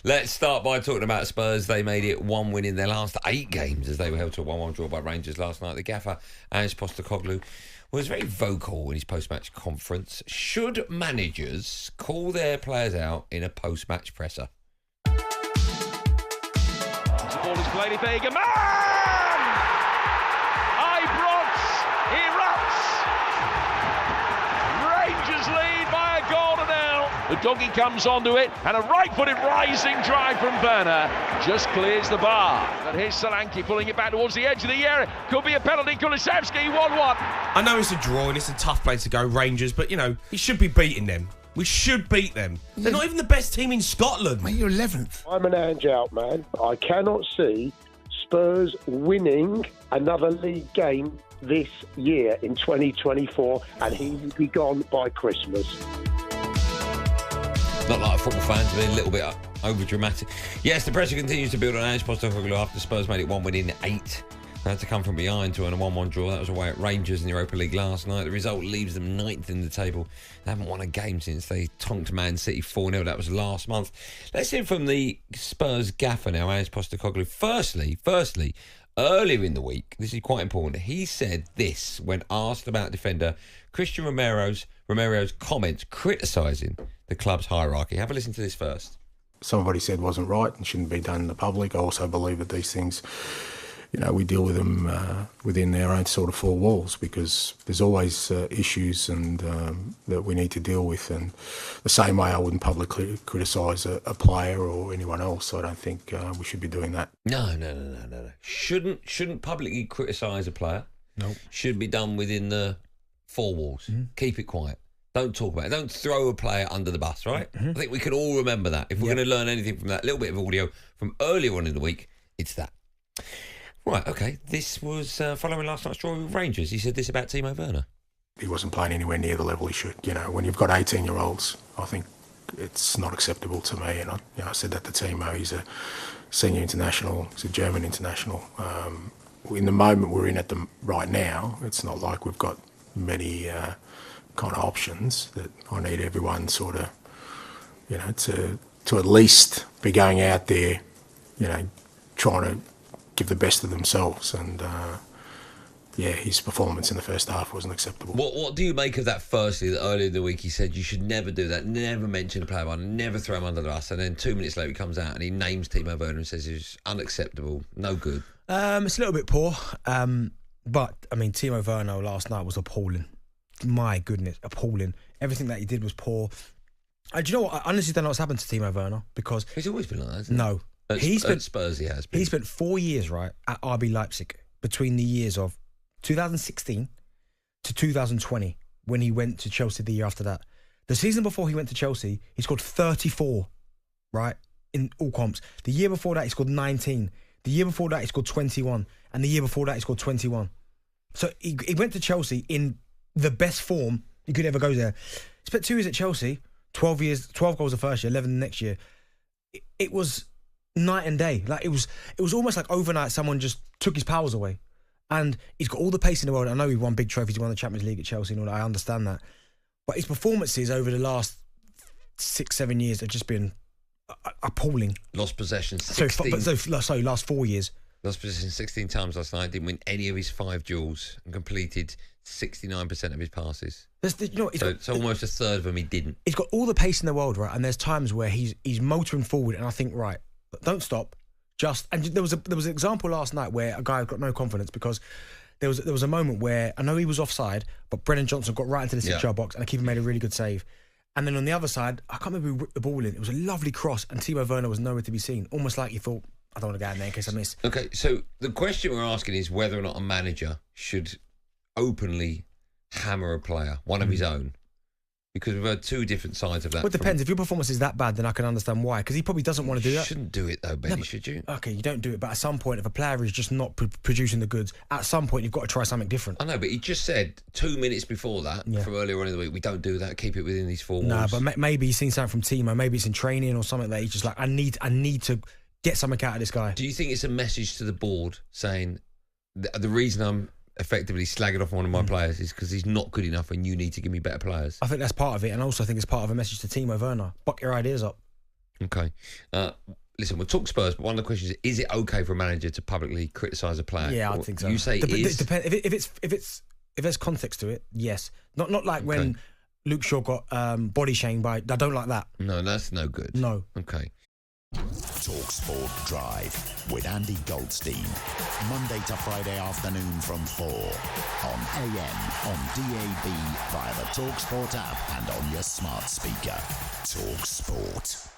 Let's start by talking about Spurs. They made it one win in their last 8 games as they were held to a 1-1 draw by Rangers last night. The gaffer, Ange Postecoglou, was very vocal in his post-match conference. Should managers call their players out in a post-match presser? The ball is played in Vega. Man! Ibrox erupts! Rangers lead by a goal to nil. The doggy comes onto it, and a right-footed rising drive from Werner just clears the bar. But here's Solanke pulling it back towards the edge of the area. Could be a penalty. Kulusevski 1-1. I know it's a draw and it's a tough place to go, Rangers, but, you know, he should be beating them. We should beat them. They're not even the best team in Scotland. Mate, you're 11th. I'm an Ange out man. I cannot see Spurs winning another league game this year in 2024, and he will be gone by Christmas. Not like a football fan to be a little bit over dramatic. Yes, the pressure continues to build on Ange Postecoglou after Spurs made it 1 win in 8. They had to come from behind to earn a 1-1 draw. That was away at Rangers in the Europa League last night. The result leaves them 9th in the table. They haven't won a game since they tonked Man City 4-0. That was last month. Let's hear from the Spurs gaffer now, Ange Postecoglou. Firstly, earlier in the week, this is quite important, he said this when asked about defender Christian Romero's comments criticising the club's hierarchy. Have a listen to this first. Somebody said wasn't right and shouldn't be done in the public. I also believe that these things, you know, we deal with them within our own sort of 4 walls, because there's always issues and that we need to deal with. And the same way I wouldn't publicly criticise a player or anyone else, I don't think we should be doing that. No. Shouldn't publicly criticise a player. No. Should be done within the 4 walls. Mm-hmm. Keep it quiet. Don't talk about it. Don't throw a player under the bus, right? Mm-hmm. I think we can all remember that. If we're going to learn anything from that little bit of audio from earlier on in the week, it's that. Right, okay. This was following last night's draw with Rangers. He said this about Timo Werner. He wasn't playing anywhere near the level he should. You know, when you've got 18-year-olds, I think it's not acceptable to me. And I said that to Timo. He's a senior international. He's a German international. In the moment we're in right now, it's not like we've got many kind of options. That I need everyone sort of, you know, to at least be going out there, you know, trying to give the best of themselves. And his performance in the first half wasn't acceptable. What do you make of that? Firstly, that earlier in the week he said you should never do that, never mention a player, never throw him under the bus, and then 2 minutes later he comes out and he names Timo Werner and says it's unacceptable, no good. It's a little bit poor, but I mean, Timo Werner last night was appalling. My goodness, appalling. Everything that he did was poor. Do you know what? I honestly don't know what's happened to Timo Werner, because He's always been like that, hasn't he? no, At Spurs he has been. He spent 4 years right at RB Leipzig between the years of 2016 to 2020, when he went to Chelsea the year after that. The season before he went to Chelsea, he scored 34, right, in all comps. The year before that, he scored 19. The year before that, he scored 21. And the year before that, he scored 21. So he went to Chelsea in the best form you could ever go there. He spent 2 years at Chelsea, 12 goals the first year, 11 the next year. It was night and day. Like it was almost like overnight someone just took his powers away. And he's got all the pace in the world. I know he won big trophies, he won the Champions League at Chelsea and all that, I understand that. But his performances over the last 6-7 years have just been appalling. Lost possession 16. Sorry, last 4 years. Lost possession 16 times last night. Didn't win any of his 5 duels and completed 69% of his passes. So almost a third of them he didn't. He's got all the pace in the world, right? And there's times where he's motoring forward, and I think, right, don't stop. And there was an example last night where a guy got no confidence, because there was a moment where I know he was offside, but Brennan Johnson got right into the 6-yard box and the keeper made a really good save. And then on the other side, I can't remember who ripped the ball in. It was a lovely cross, and Timo Werner was nowhere to be seen. Almost like he thought, I don't want to go in there in case I miss. Okay, so the question we're asking is whether or not a manager should openly hammer a player, one of his own. Because we've heard 2 different sides of that. Well, it depends. If your performance is that bad, then I can understand why. Because he probably doesn't want to do that. You shouldn't do it, though, Benny, should you? Okay, you don't do it. But at some point, if a player is just not producing the goods, at some point, you've got to try something different. I know, but he just said 2 minutes before that, from earlier on in the week, we don't do that, keep it within these 4 walls. Nah, but maybe he's seen something from Timo. Maybe it's in training or something that he's just like, I need to get something out of this guy. Do you think it's a message to the board saying, the reason I'm effectively slagging off one of my players is because he's not good enough and you need to give me better players? I think that's part of it, and I also think it's part of a message to Timo Werner. Buck your ideas up. Okay. Listen, we'll talk Spurs, but one of the questions is it okay for a manager to publicly criticise a player? Yeah, I think so. You say it is? If there's context to it, yes. Not like when Luke Shaw got body shamed by. I don't like that. No, that's no good. No. Okay. talkSPORT Drive with Andy Goldstein. Monday to Friday afternoon from 4 on AM, on DAB, via the talkSPORT app and on your smart speaker. talkSPORT.